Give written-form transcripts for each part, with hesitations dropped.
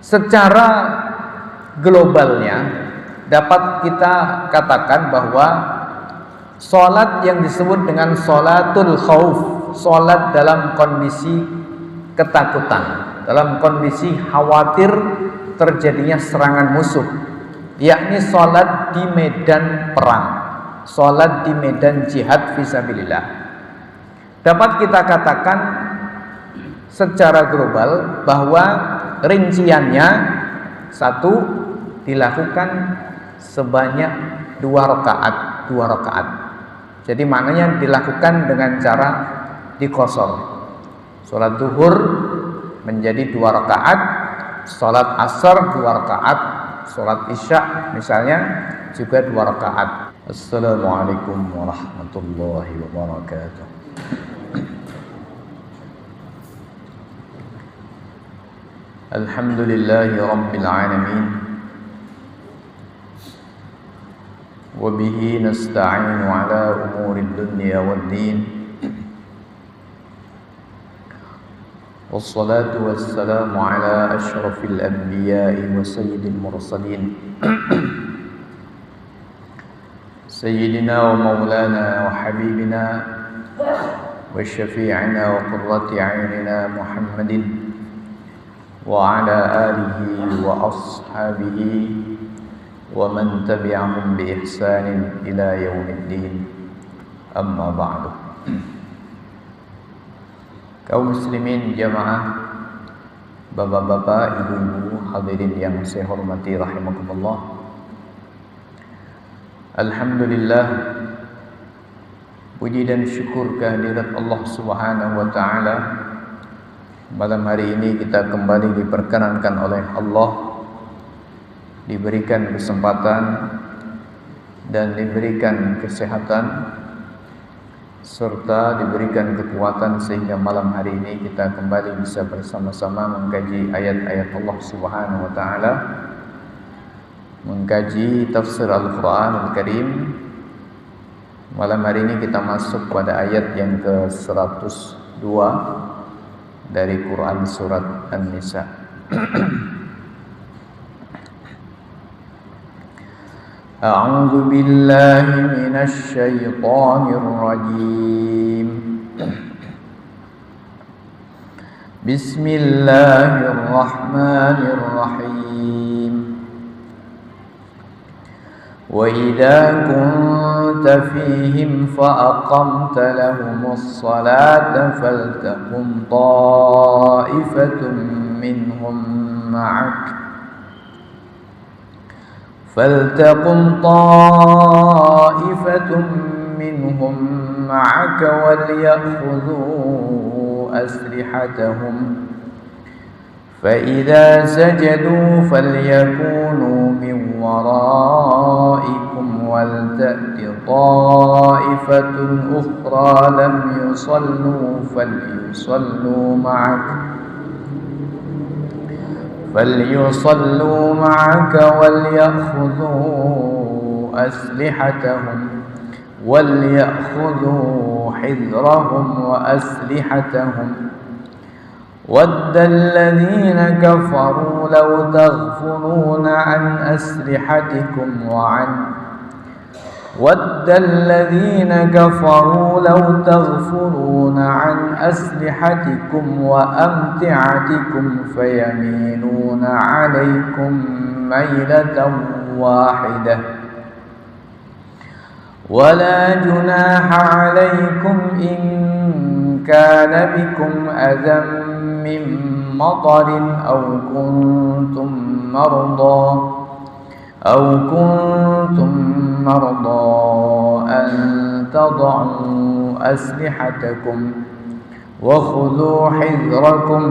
Secara globalnya dapat kita katakan bahwa sholat yang disebut dengan sholatul khauf, sholat dalam kondisi ketakutan, dalam kondisi khawatir terjadinya serangan musuh, yakni sholat di medan perang, sholat di medan jihad fisabilillah, dapat kita katakan secara global bahwa rinciannya satu, dilakukan sebanyak 2 rakaat. Jadi maknanya dilakukan dengan cara dikosor. Sholat duhur menjadi 2 rakaat, sholat asar 2 rakaat, sholat isya misalnya juga 2 rakaat. Assalamualaikum warahmatullahi wabarakatuh. Alhamdulillahi rabbil alamin, wa bihi nasta'inu ala umuri dunya waddin, wassalatu wassalamu ala ashrafil anbiya'i wa sayyidil mursalin sayyidina wa maulana wa habibina wa syafi'ina wa qurrati a'yunina Muhammadin wa ala alihi wa ashabihi wa man tabi'ahum bi ihsanin ila yaumiddin. Amma ba'du. Kaum muslimin jamaah, bapak-bapak, ibu-ibu, hadirin yang saya hormati rahimakumullah. Alhamdulillah, puji dan syukur kehadirat Allah Subhanahu wa taala. Malam hari ini kita kembali diperkenankan oleh Allah, diberikan kesempatan dan diberikan kesehatan serta diberikan kekuatan sehingga malam hari ini kita kembali bisa bersama-sama mengkaji ayat-ayat Allah Subhanahu wa taala, mengkaji tafsir Al-Qur'an Al-Karim. Malam hari ini kita masuk pada ayat yang ke-102 dari Quran surat An-Nisa. A'udzu billahi minasy syaithanir rajim. Bismillahirrahmanirrahim. Wa idza kunta fihim fa aqamta lahumus salata faltaqum ta'ifatun minhum ma'ak وليأخذوا أسلحتهم فإذا سجدوا فليكونوا من ورائكم ولتأت طائفة أخرى لم يصلوا فليصلوا معك وليأخذوا حذرهم وأسلحتهم ود الذين كفروا لو تغفلون عن أسلحتكم وأمتعتكم فيميلون عليكم ميلة واحدة ولا جناح عليكم إن كان بكم أذى من مطر أو كنتم مرضى أن تضعوا أسلحتكم وخذوا حذركم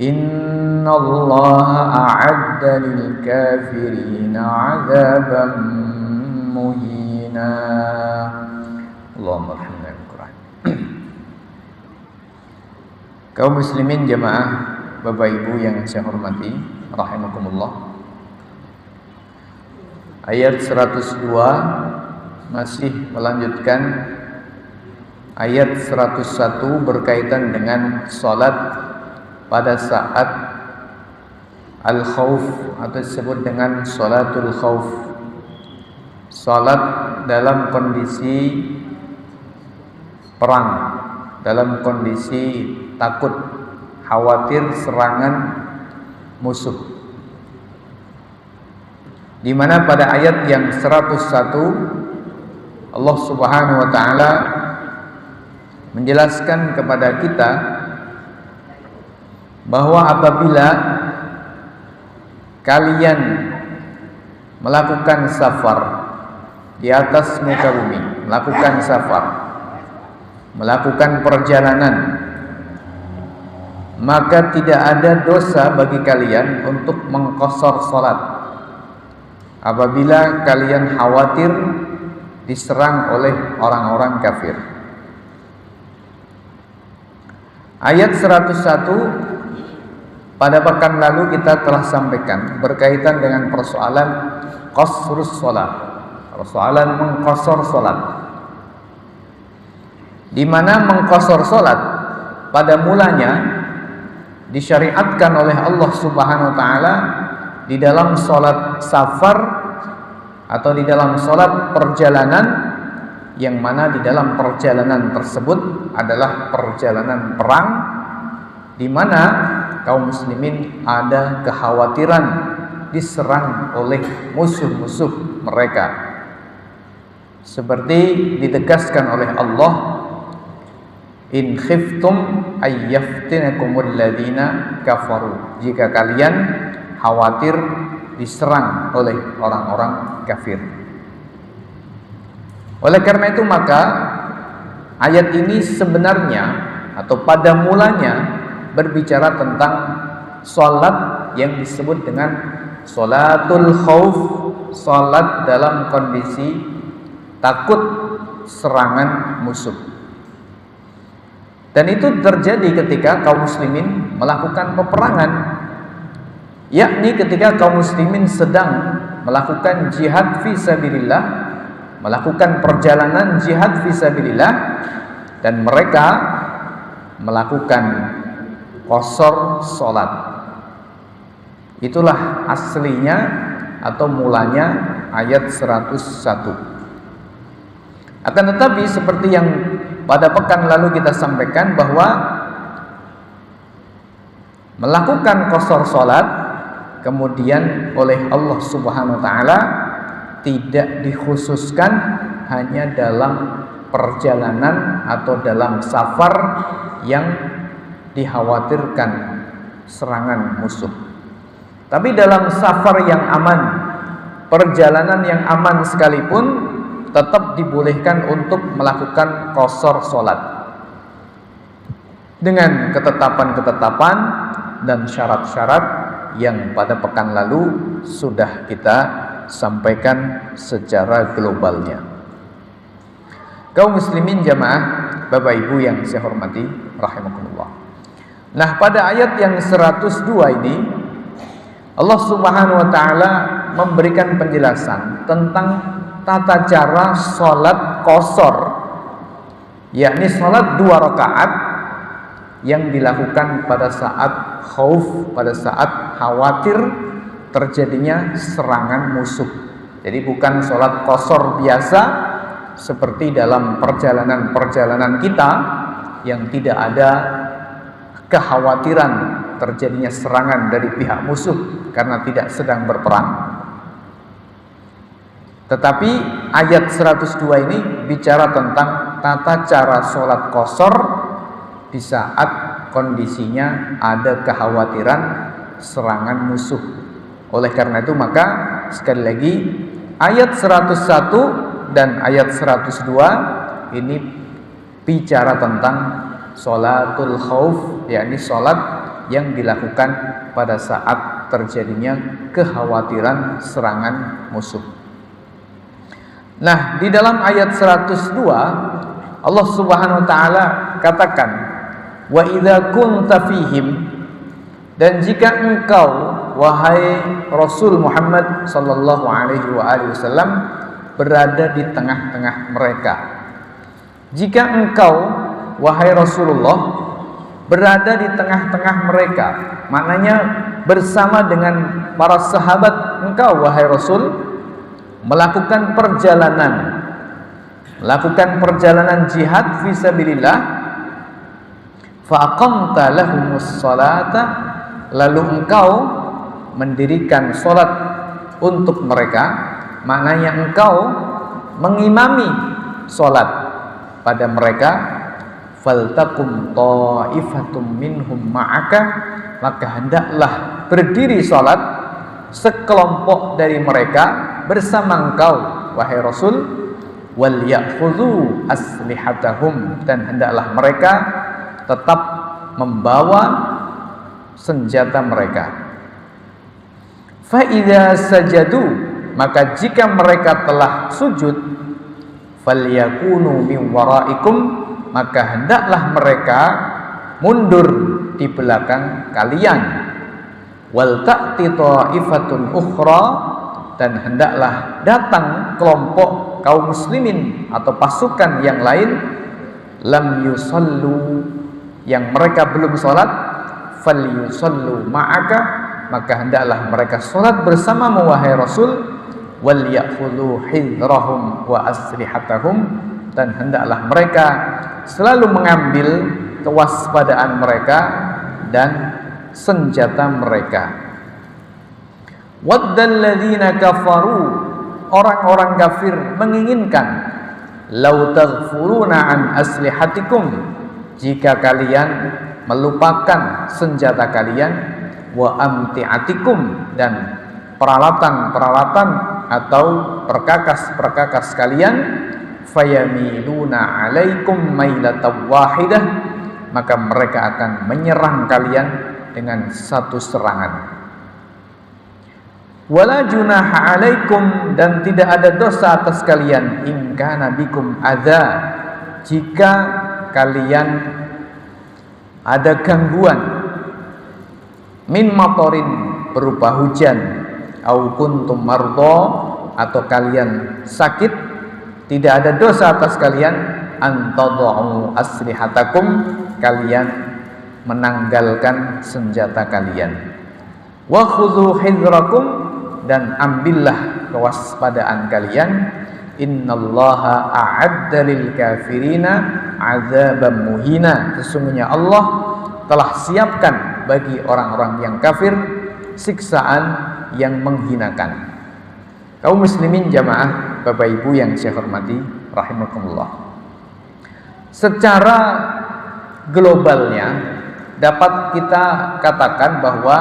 إن الله أعد للكافرين عذابا مهينا. اللهم ارحمنا بالقرآن. Kaum muslimin jamaah, Bapak Ibu yang saya hormati rahimakumullah. Ayat 102 masih melanjutkan ayat 101 berkaitan dengan salat pada saat al-khauf atau disebut dengan salatul khauf. Salat dalam kondisi perang, dalam kondisi takut, khawatir serangan musuh. Di mana pada ayat yang 101 Allah Subhanahu wa taala menjelaskan kepada kita bahwa apabila kalian melakukan safar di atas muka bumi, melakukan safar, melakukan perjalanan, maka tidak ada dosa bagi kalian untuk mengqashar salat apabila kalian khawatir diserang oleh orang-orang kafir. Ayat 101 pada pekan lalu kita telah sampaikan berkaitan dengan persoalan qasrus salat, persoalan mengqashar salat, di mana mengqashar salat pada mulanya disyariatkan oleh Allah Subhanahu wa taala di dalam salat safar atau di dalam salat perjalanan, yang mana di dalam perjalanan tersebut adalah perjalanan perang, di mana kaum muslimin ada kekhawatiran diserang oleh musuh-musuh mereka. Seperti ditegaskan oleh Allah, in khiftum ayyaftinakumul ladina kafaru, jika kalian khawatir diserang oleh orang-orang kafir. Oleh karena itu maka ayat ini sebenarnya atau pada mulanya berbicara tentang salat yang disebut dengan salatul khauf, salat dalam kondisi takut serangan musuh. Dan itu terjadi ketika kaum muslimin melakukan peperangan, yakni ketika kaum muslimin sedang melakukan jihad fisabilillah, melakukan perjalanan jihad fisabilillah, dan mereka melakukan qashar salat. Itulah aslinya atau mulanya ayat 101. Akan tetapi seperti yang pada pekan lalu kita sampaikan bahwa melakukan qashar salat kemudian oleh Allah Subhanahu wa taala tidak dikhususkan hanya dalam perjalanan atau dalam safar yang dikhawatirkan serangan musuh. Tapi dalam safar yang aman, perjalanan yang aman sekalipun, tetap dibolehkan untuk melakukan qashar salat dengan ketetapan-ketetapan dan syarat-syarat yang pada pekan lalu sudah kita sampaikan secara globalnya. Kaum muslimin jamaah, Bapak Ibu yang saya hormati rahimakumullah. Nah, pada ayat yang 102 ini Allah Subhanahu wa taala memberikan penjelasan tentang tata cara salat qashar, yakni salat 2 rakaat yang dilakukan pada saat khauf, pada saat khawatir terjadinya serangan musuh. Jadi bukan salat qashar biasa seperti dalam perjalanan-perjalanan kita yang tidak ada kekhawatiran terjadinya serangan dari pihak musuh karena tidak sedang berperang. Tetapi ayat 102 ini bicara tentang tata cara sholat qashar di saat kondisinya ada kekhawatiran serangan musuh. Oleh karena itu maka sekali lagi ayat 101 dan ayat 102 ini bicara tentang sholatul khauf, yakni sholat yang dilakukan pada saat terjadinya kekhawatiran serangan musuh. Nah, di dalam ayat 102 Allah Subhanahu wa taala katakan, wa idza kunta fihim, dan jika engkau wahai Rasul Muhammad sallallahu alaihi wasallam berada di tengah-tengah mereka. Jika engkau wahai Rasulullah berada di tengah-tengah mereka, maknanya bersama dengan para sahabat engkau wahai Rasul melakukan perjalanan jihad fisabilillah, fa aqamta lahumus salata, lalu engkau mendirikan salat untuk mereka, maknanya engkau mengimami salat pada mereka, faltakum ta'ifatum minhum ma'aka, maka hendaklah berdiri salat sekelompok dari mereka bersama engkau wahai Rasul, wal ya'khudhu aslihatahum, dan hendaklah mereka tetap membawa senjata mereka. Fa idza sajadu, maka jika mereka telah sujud, falyakunu min waraikum, maka hendaklah mereka mundur di belakang kalian. Wal ta'ti ta'ifatun ukhra, dan hendaklah datang kelompok kaum muslimin atau pasukan yang lain, lam yusallu, yang mereka belum salat, falyusallu ma'aka, maka hendaklah mereka salat bersamamu wahai Rasul, wal ya'khudhu hidrahum wa aslihatahum, dan hendaklah mereka selalu mengambil kewaspadaan mereka dan senjata mereka. Waddal ladzina kafaru, orang-orang kafir menginginkan, lau taghfuruna an aslihatikum, jika kalian melupakan senjata kalian, wa amtiatikum, dan peralatan-peralatan atau perkakas-perkakas kalian, fayamiluna alaikum mailatan wahidah, maka mereka akan menyerang kalian dengan satu serangan. Wala junaha alaikum, dan tidak ada dosa atas kalian, in kana bikum adza, jika kalian ada gangguan, min matorin, berupa hujan, au kuntum mardo, atau kalian sakit, tidak ada dosa atas kalian, antadau aslihatakum, kalian menanggalkan senjata kalian, wa khudhu hidrakum, dan ambillah kewaspadaan kalian, innallaha a'adda lil kafirina azaban muhina, sesungguhnya Allah telah siapkan bagi orang-orang yang kafir siksaan yang menghinakan. Kaum muslimin jamaah Bapak Ibu yang saya hormati rahimakumullah, secara globalnya dapat kita katakan bahwa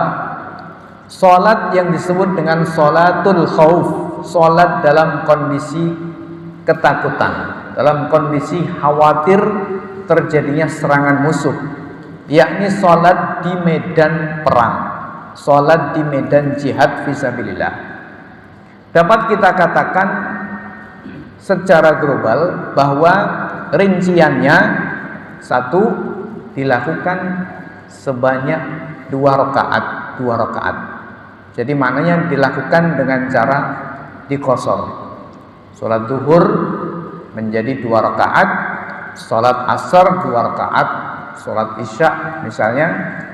salat yang disebut dengan salatul khauf, salat dalam kondisi ketakutan, dalam kondisi khawatir terjadinya serangan musuh, yakni salat di medan perang, salat di medan jihad fisabilillah, dapat kita katakan secara global bahwa rinciannya, satu, dilakukan sebanyak 2 rakaat. Jadi maknanya dilakukan dengan cara dikosor. Salat zuhur menjadi 2 rakaat, salat asar 2 rakaat, salat isya misalnya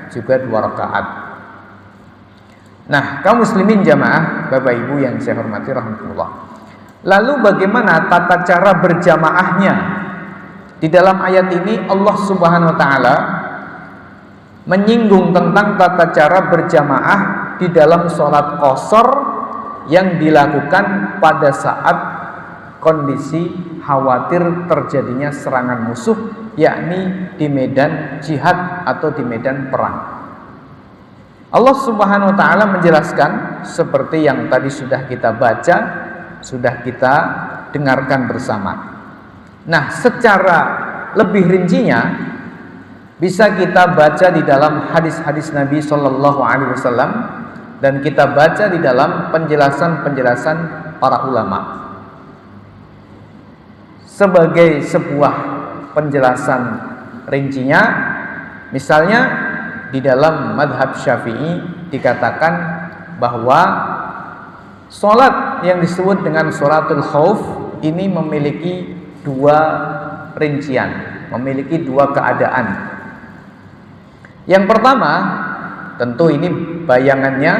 juga 2 rakaat. Nah, kaum muslimin jamaah Bapak Ibu yang saya hormati rahmatullah, lalu bagaimana tata cara berjamaahnya? Di dalam ayat ini Allah Subhanahu wa taala menyinggung tentang tata cara berjamaah di dalam sholat qasar yang dilakukan pada saat kondisi khawatir terjadinya serangan musuh, yakni di medan jihad atau di medan perang. Allah Subhanahu wa taala menjelaskan seperti yang tadi sudah kita baca, sudah kita dengarkan bersama. Nah, secara lebih rincinya bisa kita baca di dalam hadis-hadis Nabi Shallallahu Alaihi Wasallam, dan kita baca di dalam penjelasan-penjelasan para ulama. Sebagai sebuah penjelasan rincinya, misalnya di dalam madhab Syafi'i dikatakan bahwa sholat yang disebut dengan sholatul khauf ini memiliki 2 rincian, memiliki 2 keadaan. Yang pertama, tentu ini bayangannya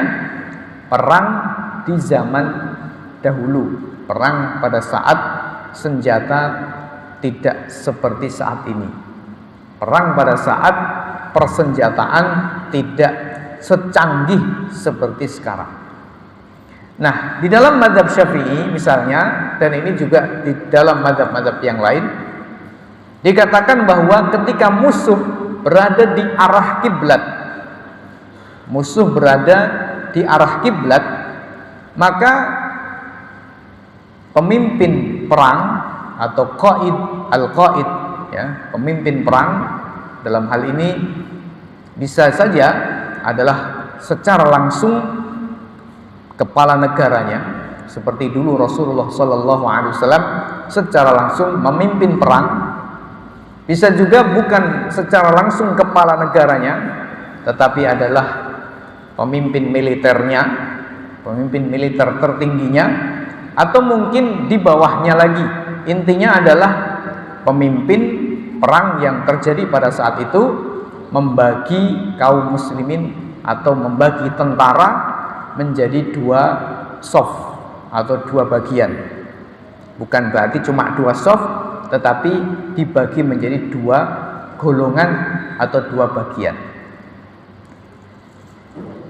perang di zaman dahulu, perang pada saat senjata tidak seperti saat ini, perang pada saat persenjataan tidak secanggih seperti sekarang. Nah, di dalam mazhab Syafi'i misalnya, dan ini juga di dalam mazhab-mazhab yang lain, dikatakan bahwa ketika musuh berada di arah kiblat, musuh berada di arah kiblat, maka pemimpin perang atau qaid al-qaid, ya, pemimpin perang dalam hal ini bisa saja adalah secara langsung kepala negaranya, seperti dulu Rasulullah SAW secara langsung memimpin perang. Bisa juga bukan secara langsung kepala negaranya, tetapi adalah pemimpin militernya, pemimpin militer tertingginya, atau mungkin di bawahnya lagi. Intinya adalah pemimpin perang yang terjadi pada saat itu membagi kaum muslimin atau membagi tentara menjadi dua sof atau dua bagian. Bukan berarti cuma dua sof, tetapi dibagi menjadi dua golongan atau dua bagian.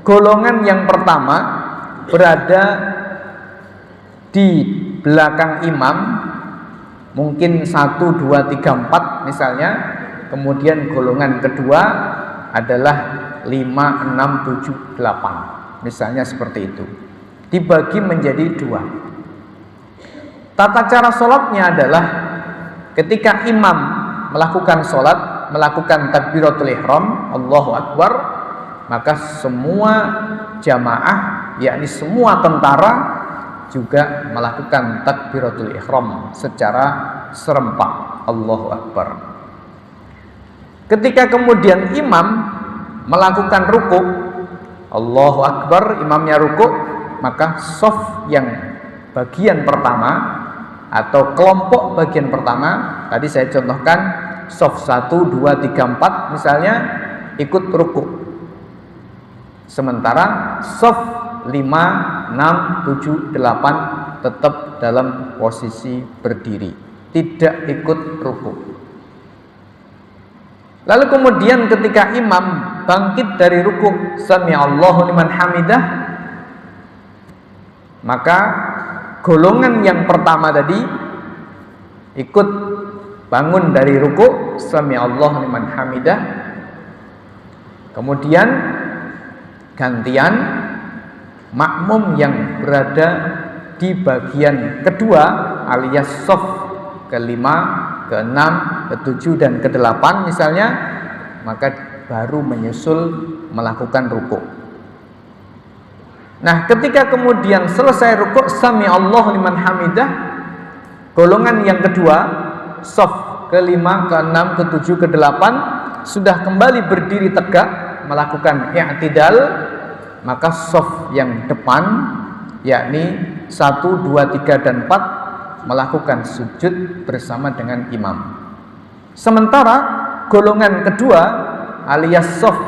Golongan yang pertama berada di belakang imam, mungkin 1, 2, 3, 4 misalnya. Kemudian golongan kedua adalah 5, 6, 7, 8. Misalnya seperti itu, dibagi menjadi dua. Tata cara sholatnya adalah ketika imam melakukan sholat, melakukan takbiratul ihram, Allahu Akbar, maka semua jamaah, yakni semua tentara juga melakukan takbiratul ihram secara serempak, Allahu Akbar. Ketika kemudian imam melakukan rukuk, Allahu Akbar, imamnya rukuk, maka sof yang bagian pertama atau kelompok bagian pertama, tadi saya contohkan sof 1, 2, 3, 4 misalnya, ikut rukuk. Sementara sof 5, 6, 7, 8 tetap dalam posisi berdiri, tidak ikut rukuk. Lalu kemudian ketika imam bangkit dari rukuk, sami Allahu liman hamidah, maka golongan yang pertama tadi ikut bangun dari rukuk, sami Allahu liman hamidah. Kemudian gantian makmum yang berada di bagian kedua alias sof ke-5, ke-6, ke-7 dan ke-8 misalnya, maka baru menyusul melakukan rukuk. Nah, ketika kemudian selesai rukuk, sami Allahu liman hamidah, golongan yang kedua, sof ke-5, ke-6, ke-7, ke-8 sudah kembali berdiri tegak melakukan i'tidal, maka sof yang depan, yakni 1, 2, 3 dan 4 melakukan sujud bersama dengan imam. Sementara golongan kedua alias sof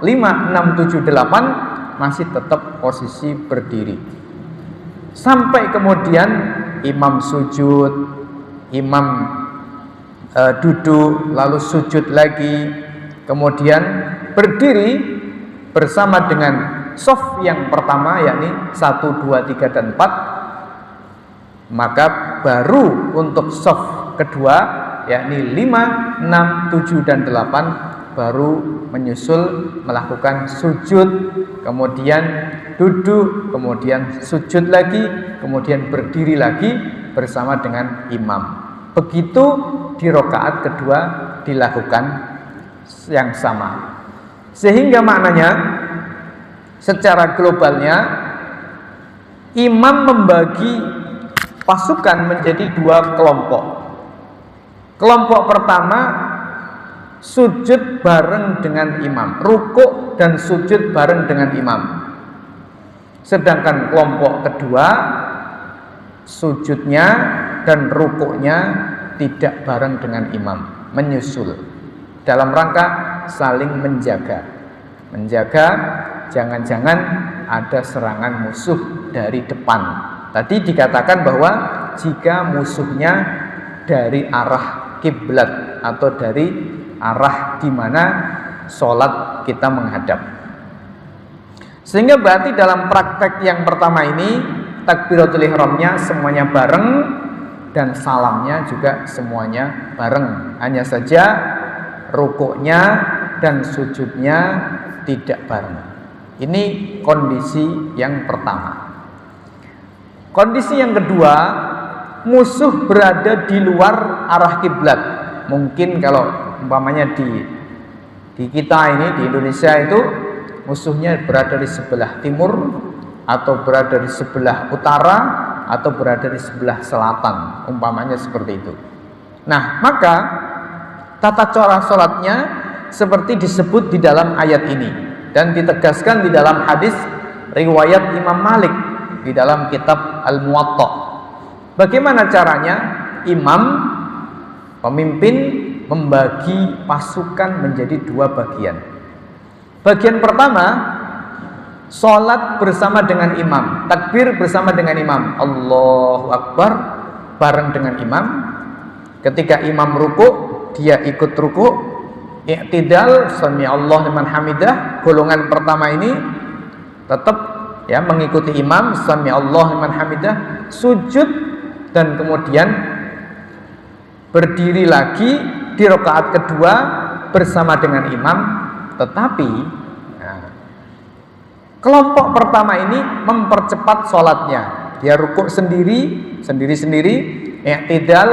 5, 6, 7, 8 masih tetap posisi berdiri. Sampai kemudian imam sujud, imam duduk, lalu sujud lagi, kemudian berdiri bersama dengan sof yang pertama, yakni 1, 2, 3 dan 4. Maka baru untuk sof kedua, yakni 5, 6, 7 dan 8 baru menyusul melakukan sujud, kemudian duduk, kemudian sujud lagi, kemudian berdiri lagi bersama dengan imam. Begitu di rakaat kedua dilakukan yang sama. Sehingga maknanya secara globalnya imam membagi pasukan menjadi dua kelompok. Kelompok pertama sujud bareng dengan imam, rukuk dan sujud bareng dengan imam. Sedangkan kelompok kedua sujudnya dan rukuknya tidak bareng dengan imam, menyusul dalam rangka saling menjaga jangan-jangan ada serangan musuh dari depan. Tadi dikatakan bahwa jika musuhnya dari arah kiblat atau dari arah di mana sholat kita menghadap. Sehingga berarti dalam praktek yang pertama ini takbiratul ihramnya semuanya bareng dan salamnya juga semuanya bareng. Hanya saja rukuknya dan sujudnya tidak bareng. Ini kondisi yang pertama. Kondisi yang kedua, musuh berada di luar arah kiblat. Mungkin kalau umpamanya di kita ini di Indonesia itu musuhnya berada di sebelah timur atau berada di sebelah utara atau berada di sebelah selatan, umpamanya seperti itu. Nah, maka tata cara sholatnya seperti disebut di dalam ayat ini dan ditegaskan di dalam hadis riwayat Imam Malik di dalam kitab Al-Muwatta. Bagaimana caranya? Imam pemimpin membagi pasukan menjadi dua bagian. Bagian pertama, sholat bersama dengan imam, takbir bersama dengan imam, Allahu Akbar bareng dengan imam. Ketika imam ruku, dia ikut ruku. I'tidal, sami Allah liman hamidah, golongan pertama ini tetap ya mengikuti imam, sami Allah liman hamidah, sujud dan kemudian berdiri lagi di rakaat kedua bersama dengan imam. Tetapi kelompok pertama ini mempercepat sholatnya. Dia rukuk sendiri-sendiri, i'tidal,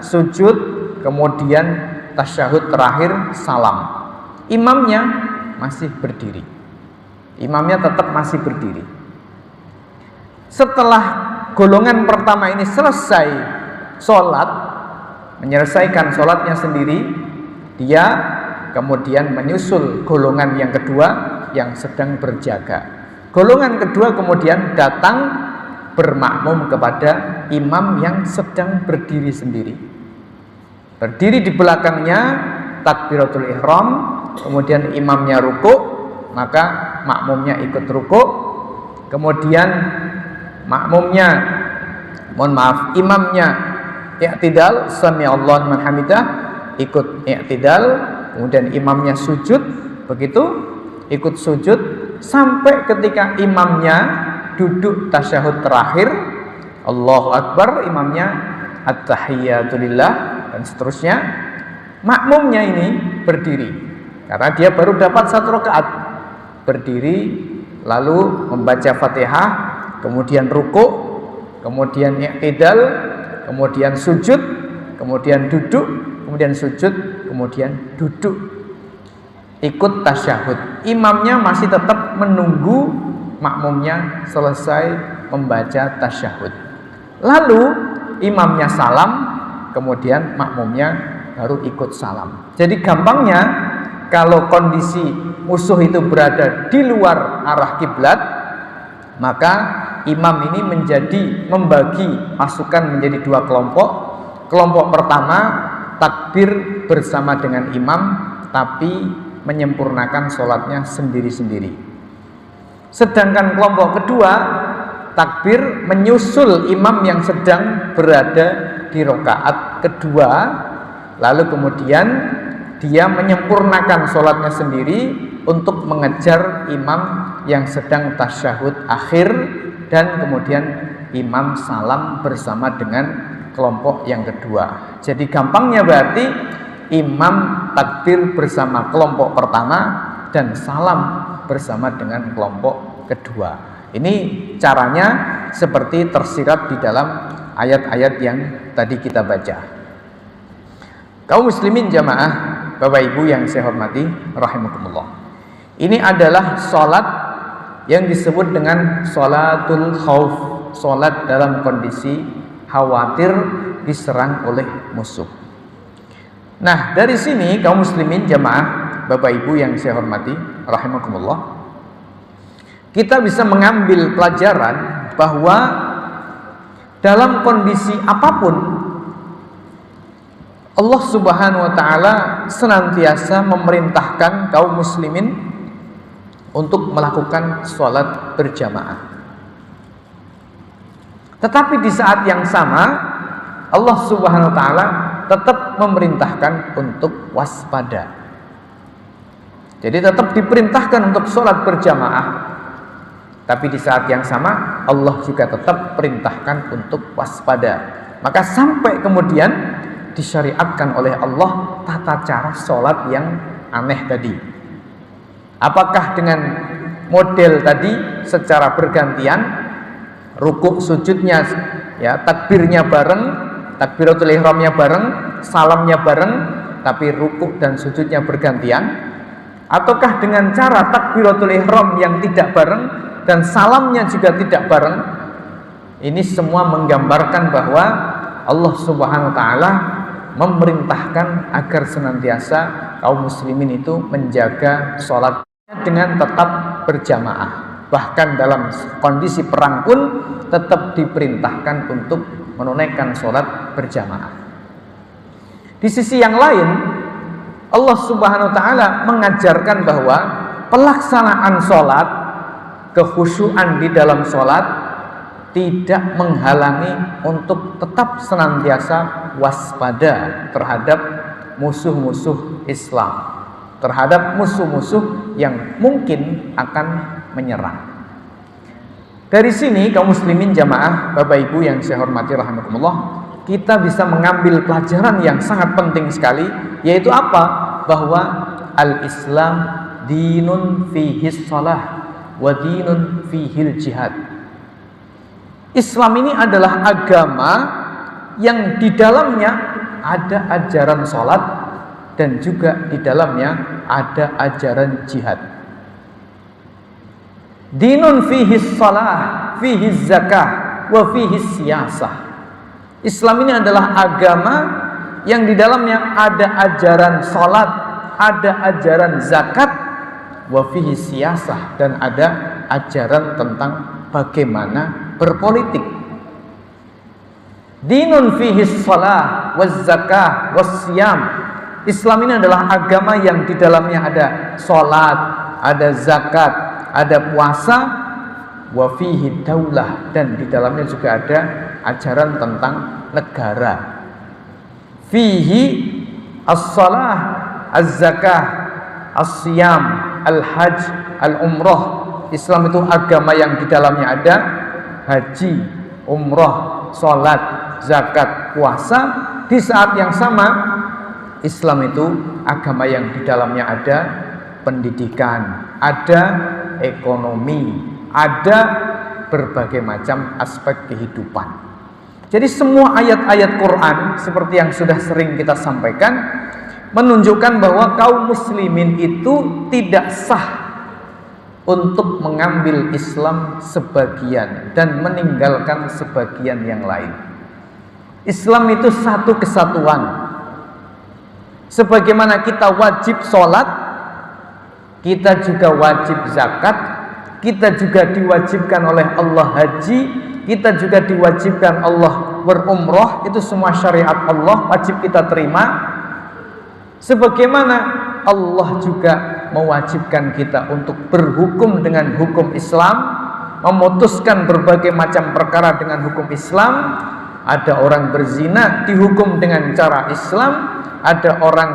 sujud, kemudian tasyahud terakhir, salam. Imamnya masih berdiri. Imamnya tetap masih berdiri. Setelah golongan pertama ini selesai sholat, menyelesaikan sholatnya sendiri, dia kemudian menyusul golongan yang kedua yang sedang berjaga. Golongan kedua kemudian datang bermakmum kepada imam yang sedang berdiri sendiri. Berdiri di belakangnya, takbiratul ihram, kemudian imamnya rukuk, maka makmumnya ikut rukuk, kemudian imamnya i'tidal, sami Allah liman hamidah, ikut i'tidal, kemudian imamnya sujud, begitu ikut sujud sampai ketika imamnya duduk tasyahud terakhir, Allahu Akbar, imamnya at-tahiyyatulillah dan seterusnya. Makmumnya ini berdiri karena dia baru dapat satu rakaat, berdiri lalu membaca Fatihah, kemudian rukuk, kemudian i'tidal, kemudian sujud, kemudian duduk, kemudian sujud, kemudian duduk, ikut tasyahud. Imamnya masih tetap menunggu makmumnya selesai membaca tasyahud. Lalu imamnya salam, kemudian makmumnya baru ikut salam. Jadi gampangnya, kalau kondisi musuh itu berada di luar arah kiblat, maka imam ini membagi pasukan menjadi dua kelompok. Kelompok pertama takbir bersama dengan imam, tapi menyempurnakan sholatnya sendiri-sendiri. Sedangkan kelompok kedua takbir menyusul imam yang sedang berada di rakaat kedua, lalu kemudian dia menyempurnakan sholatnya sendiri untuk mengejar imam yang sedang tasyahud akhir, dan kemudian imam salam bersama dengan kelompok yang kedua. Jadi gampangnya berarti imam takbir bersama kelompok pertama dan salam bersama dengan kelompok kedua. Ini caranya seperti tersirat di dalam ayat-ayat yang tadi kita baca. Kaum muslimin jamaah, Bapak Ibu yang saya hormati rahimakumullah. Ini adalah salat yang disebut dengan salatul khauf, salat dalam kondisi khawatir diserang oleh musuh. Nah, dari sini kaum muslimin jamaah, Bapak Ibu yang saya hormati rahimakumullah, kita bisa mengambil pelajaran bahwa dalam kondisi apapun Allah Subhanahu wa taala senantiasa memerintahkan kaum muslimin untuk melakukan sholat berjamaah. Tetapi di saat yang sama Allah Subhanahu wa taala tetap memerintahkan untuk waspada. Jadi tetap diperintahkan untuk sholat berjamaah, tapi di saat yang sama Allah juga tetap perintahkan untuk waspada. Maka sampai kemudian disyariatkan oleh Allah tata cara sholat yang aneh tadi. Apakah dengan model tadi secara bergantian, rukuk sujudnya ya takbirnya bareng, takbiratul ihramnya bareng, salamnya bareng, tapi rukuk dan sujudnya bergantian? Ataukah dengan cara takbiratul ihram yang tidak bareng dan salamnya juga tidak bareng? Ini semua menggambarkan bahwa Allah Subhanahu wa taala memerintahkan agar senantiasa kaum muslimin itu menjaga sholat dengan tetap berjamaah. Bahkan dalam kondisi perang pun tetap diperintahkan untuk menunaikan sholat berjamaah. Di sisi yang lain, Allah Subhanahu wa taala mengajarkan bahwa pelaksanaan sholat, kekhusyuan di dalam sholat tidak menghalangi untuk tetap senantiasa waspada terhadap musuh-musuh Islam, terhadap musuh-musuh yang mungkin akan menyerang. Dari sini kaum muslimin jamaah, Bapak Ibu yang saya hormati rahimakumullah, kita bisa mengambil pelajaran yang sangat penting sekali, yaitu apa? Bahwa al-Islam dinun fihi shalah wa dinun fihil jihad. Islam ini adalah agama yang di dalamnya ada ajaran salat dan juga di dalamnya ada ajaran jihad. Dinun fihi shalah, fihi zakah, wa fihi siyasah. Islam ini adalah agama yang di dalamnya ada ajaran salat, ada ajaran zakat, wa fihi siyasah, dan ada ajaran tentang bagaimana berpolitik. Dinun fihi shalah, waz zakah, was siyam. Islam ini adalah agama yang di dalamnya ada salat, ada zakat, ada puasa, wa fihi daulah, dan di dalamnya juga ada ajaran tentang negara. Fihi as-salah, az-zakah, as-siyam, al-hajj, al-umrah. Islam itu agama yang di dalamnya ada haji, umrah, salat, zakat, puasa. Di saat yang sama Islam itu agama yang di dalamnya ada pendidikan, ada ekonomi, ada berbagai macam aspek kehidupan. Jadi semua ayat-ayat Quran seperti yang sudah sering kita sampaikan menunjukkan bahwa kaum muslimin itu tidak sah untuk mengambil Islam sebagian dan meninggalkan sebagian yang lain. Islam itu satu kesatuan. Sebagaimana kita wajib sholat, kita juga wajib zakat, kita juga diwajibkan oleh Allah haji, kita juga diwajibkan Allah berumrah. Itu semua syariat Allah wajib kita terima. Sebagaimana Allah juga mewajibkan kita untuk berhukum dengan hukum Islam, memutuskan berbagai macam perkara dengan hukum Islam. Ada orang berzina dihukum dengan cara Islam, ada orang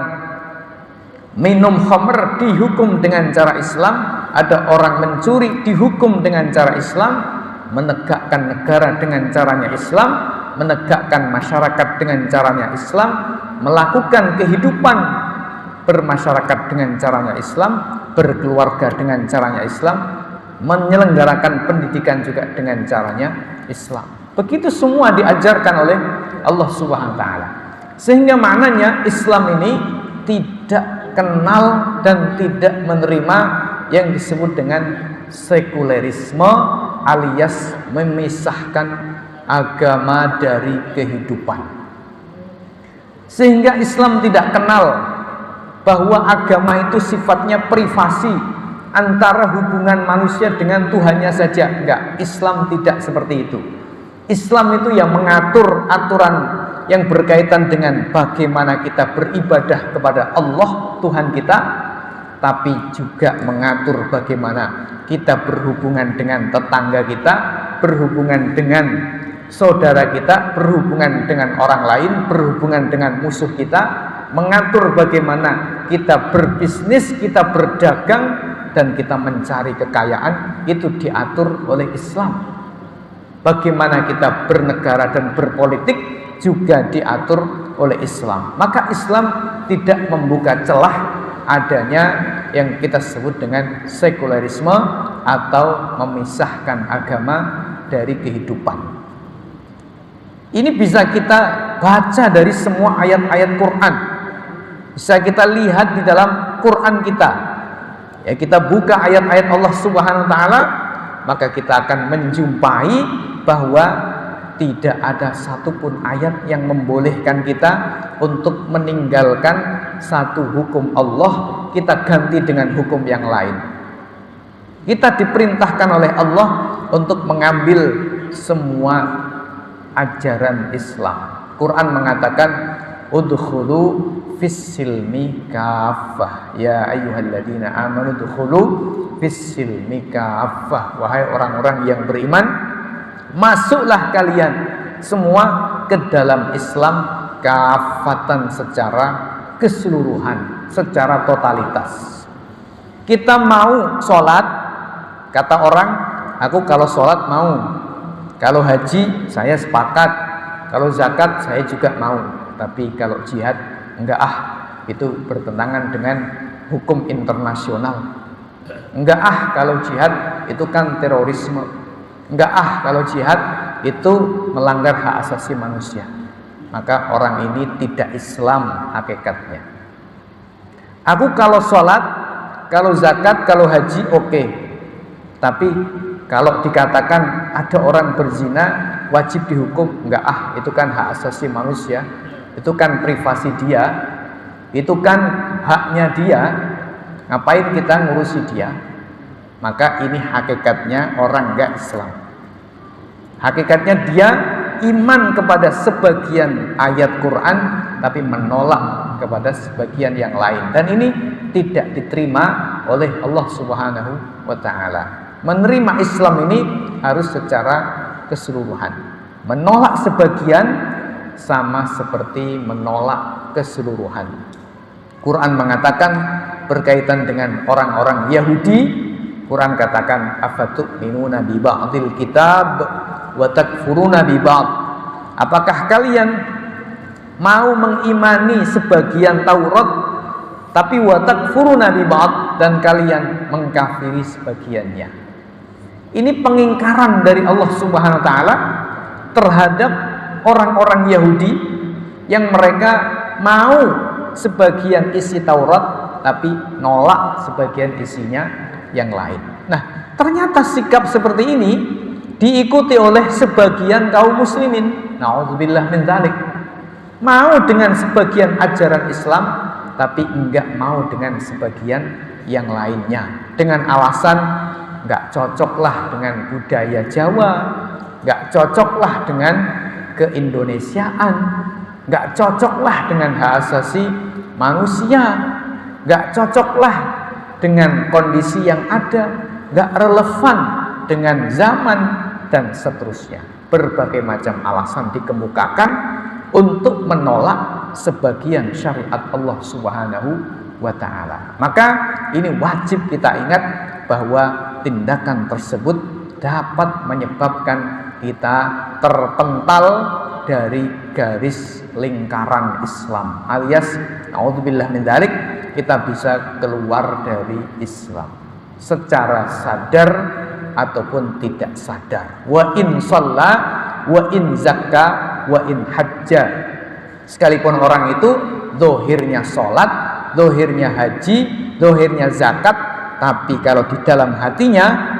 minum khamr dihukum dengan cara Islam, ada orang mencuri dihukum dengan cara Islam, menegakkan negara dengan caranya Islam, menegakkan masyarakat dengan caranya Islam, melakukan kehidupan bermasyarakat dengan caranya Islam, berkeluarga dengan caranya Islam, menyelenggarakan pendidikan juga dengan caranya Islam. Begitu semua diajarkan oleh Allah Subhanahu wa taala. Sehingga maknanya Islam ini tidak kenal dan tidak menerima yang disebut dengan sekulerisme, alias memisahkan agama dari kehidupan. Sehingga Islam tidak kenal bahwa agama itu sifatnya privasi antara hubungan manusia dengan Tuhannya saja. Enggak, Islam tidak seperti itu. Islam itu yang mengatur aturan yang berkaitan dengan bagaimana kita beribadah kepada Allah Tuhan kita, tapi juga mengatur bagaimana kita berhubungan dengan tetangga kita, berhubungan dengan saudara kita, berhubungan dengan orang lain, berhubungan dengan musuh kita, mengatur bagaimana kita berbisnis, kita berdagang, dan kita mencari kekayaan, itu diatur oleh Islam. Bagaimana kita bernegara dan berpolitik juga diatur oleh Islam. Maka Islam tidak membuka celah adanya yang kita sebut dengan sekularisme atau memisahkan agama dari kehidupan. Ini bisa kita baca dari semua ayat-ayat Quran. Bisa kita lihat di dalam Quran kita. Ya, kita buka ayat-ayat Allah Subhanahu wa taala, maka kita akan menjumpai bahwa tidak ada satupun ayat yang membolehkan kita untuk meninggalkan satu hukum Allah, kita ganti dengan hukum yang lain. Kita diperintahkan oleh Allah untuk mengambil semua ajaran Islam. Quran mengatakan udkhulu fis-silmi kaffah, ya ayyuhalladzina amanu udkhulu fis-silmi kaffah, wahai orang-orang yang beriman, masuklah kalian semua ke dalam Islam kafatan, secara keseluruhan, secara totalitas. Kita mau sholat, kata orang, aku kalau sholat mau, kalau haji saya sepakat, kalau zakat saya juga mau, tapi kalau jihad enggak, itu bertentangan dengan hukum internasional. Enggak, kalau jihad itu kan terorisme. Enggak, kalau jihad itu melanggar hak asasi manusia. Maka orang ini tidak Islam hakikatnya. Aku kalau sholat, kalau zakat, kalau haji oke. Tapi kalau dikatakan ada orang berzina wajib dihukum, enggak, itu kan hak asasi manusia, itu kan privasi dia, itu kan haknya dia, ngapain kita ngurusi dia? Maka ini hakikatnya orang enggak Islam. Hakikatnya dia iman kepada sebagian ayat Quran tapi menolak kepada sebagian yang lain, dan ini tidak diterima oleh Allah Subhanahu wa taala. Menerima Islam ini harus secara keseluruhan. Menolak sebagian sama seperti menolak keseluruhan. Quran mengatakan berkaitan dengan orang-orang Yahudi, Quran katakan afatu'minuna bi ba'dil kitab wa takfuruna bi ba'd. Apakah kalian mau mengimani sebagian Taurat tapi wa takfuruna bi ba'd, dan kalian mengkafiri sebagiannya? Ini pengingkaran dari Allah Subhanahu wa taala terhadap orang-orang Yahudi yang mereka mau sebagian isi Taurat tapi nolak sebagian isinya yang lain. Nah, ternyata sikap seperti ini diikuti oleh sebagian kaum muslimin. Nauzubillah min dzalik. Mau dengan sebagian ajaran Islam tapi enggak mau dengan sebagian yang lainnya, dengan alasan enggak cocoklah dengan budaya Jawa, enggak cocoklah dengan keindonesiaan, enggak cocoklah dengan hak asasi manusia, enggak cocoklah dengan kondisi yang ada, enggak relevan dengan zaman, dan seterusnya. Berbagai macam alasan dikemukakan untuk menolak sebagian syariat Allah Subhanahu wa taala. Maka ini wajib kita ingat bahwa tindakan tersebut dapat menyebabkan kita terpental dari garis lingkaran Islam, alias naudzubillah min dzalik, kita bisa keluar dari Islam secara sadar ataupun tidak sadar. Wa in shalla wa in zakka wa in hajja. Sekalipun orang itu zahirnya sholat, zahirnya haji, zahirnya zakat, tapi kalau di dalam hatinya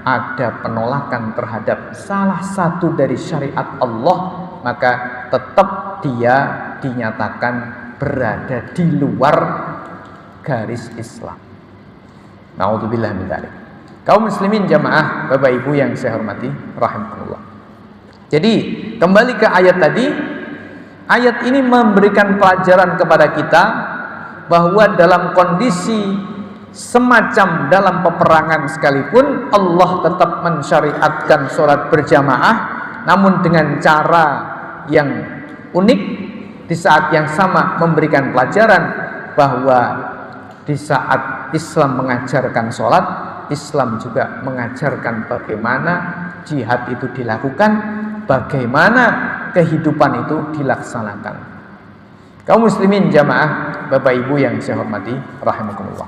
ada penolakan terhadap salah satu dari syariat Allah, maka tetap dia dinyatakan berada di luar garis Islam. Nauzubillah min dzalik. Kaum muslimin jamaah, Bapak Ibu yang saya hormati rahimakumullah. Jadi kembali ke ayat tadi, ayat ini memberikan pelajaran kepada kita bahwa dalam kondisi semacam dalam peperangan sekalipun Allah tetap mensyariatkan sholat berjamaah, namun dengan cara yang unik, di saat yang sama memberikan pelajaran bahwa di saat Islam mengajarkan sholat, Islam juga mengajarkan bagaimana jihad itu dilakukan, bagaimana kehidupan itu dilaksanakan. Kaum muslimin jamaah, Bapak Ibu yang saya hormati rahimakumullah.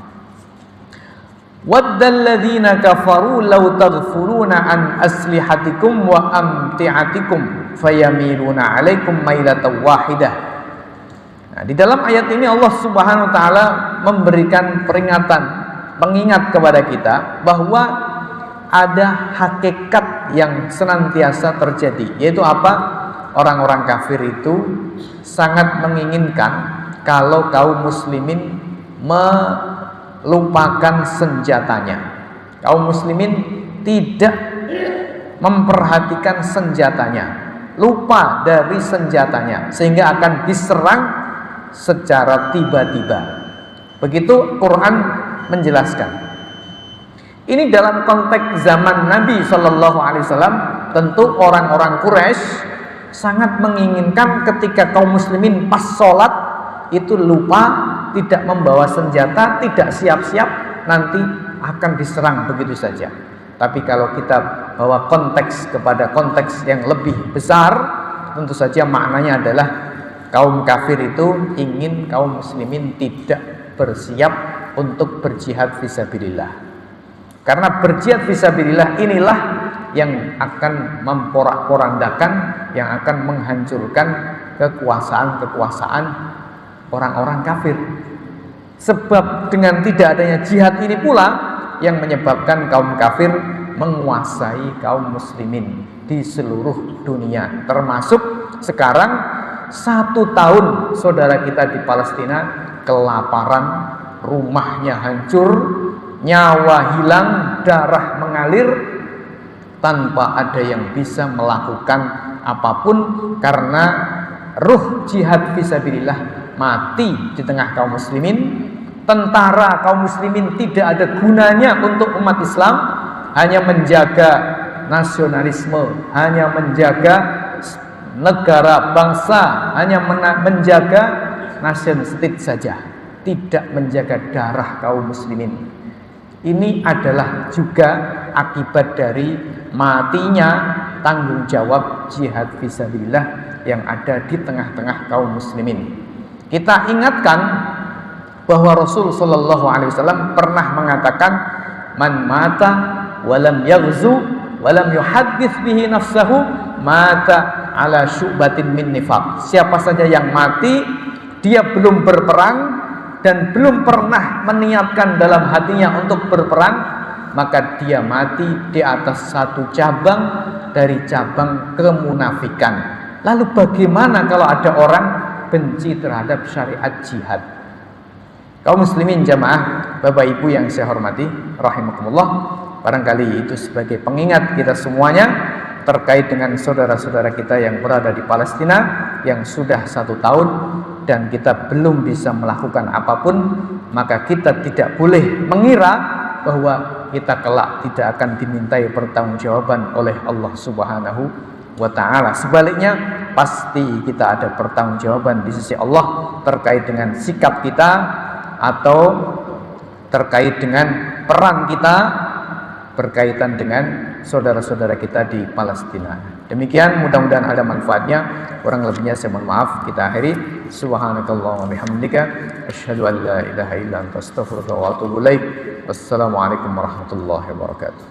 Waddal ladzina kafaru law taghfuruna an aslihatikum wa amti'atikum fayamiluna 'alaikum mailatan wahidah. Nah, di dalam ayat ini Allah Subhanahu wa taala memberikan peringatan, pengingat kepada kita bahwa ada hakikat yang senantiasa terjadi, yaitu apa? Orang-orang kafir itu sangat menginginkan kalau kaum muslimin melupakan senjatanya. Kaum muslimin tidak memperhatikan senjatanya, lupa dari senjatanya, sehingga akan diserang secara tiba-tiba. Begitu Quran menjelaskan. Ini dalam konteks zaman Nabi Shallallahu Alaihi Wasallam, tentu orang-orang Quraisy sangat menginginkan ketika kaum muslimin pas sholat itu lupa, tidak membawa senjata, tidak siap-siap, nanti akan diserang begitu saja. Tapi kalau kita bawa konteks kepada konteks yang lebih besar, tentu saja maknanya adalah kaum kafir itu ingin kaum muslimin tidak bersiap untuk berjihad fisabilillah. Karena berjihad fisabilillah inilah yang akan memporak-porandakan, yang akan menghancurkan kekuasaan-kekuasaan orang-orang kafir. Sebab dengan tidak adanya jihad ini pula yang menyebabkan kaum kafir menguasai kaum muslimin di seluruh dunia. Termasuk sekarang 1 tahun saudara kita di Palestina kelaparan, rumahnya hancur, nyawa hilang, darah mengalir, tanpa ada yang bisa melakukan apapun karena ruh jihad fisabilillah mati di tengah kaum muslimin. Tentara kaum muslimin tidak ada gunanya untuk umat Islam, hanya menjaga nasionalisme, hanya menjaga negara bangsa, hanya menjaga nation state saja, tidak menjaga darah kaum muslimin. Ini adalah juga akibat dari matinya tanggung jawab jihad fisabilillah yang ada di tengah-tengah kaum muslimin. Kita ingatkan bahwa Rasul sallallahu alaihi wasallam pernah mengatakan, man mata walam yaghzu walam yuhaddits bihi nafsahu mata ala syu'batin min nifaq. Siapa saja yang mati dia belum berperang dan belum pernah meniatkan dalam hatinya untuk berperang, maka dia mati di atas satu cabang dari cabang kemunafikan. Lalu bagaimana kalau ada orang benci terhadap syariat jihad? Kaum muslimin jamaah, Bapak Ibu yang saya hormati rahimakumullah, barangkali itu sebagai pengingat kita semuanya terkait dengan saudara-saudara kita yang berada di Palestina yang sudah 1 tahun dan kita belum bisa melakukan apapun, maka kita tidak boleh mengira bahwa kita kelak tidak akan dimintai pertanggungjawaban oleh Allah Subhanahu wa ta'ala. Sebaliknya, pasti kita ada pertanggungjawaban di sisi Allah terkait dengan sikap kita atau terkait dengan peran kita berkaitan dengan saudara-saudara kita di Palestina. Demikian, mudah-mudahan ada manfaatnya. Kurang lebihnya saya mohon maaf. Kita akhiri. Subhanakallahumma bihamdika asyhadu an la ilaha illa anta astaghfiruka wa atubu ilaik. Wassalamualaikum warahmatullahi wabarakatuh.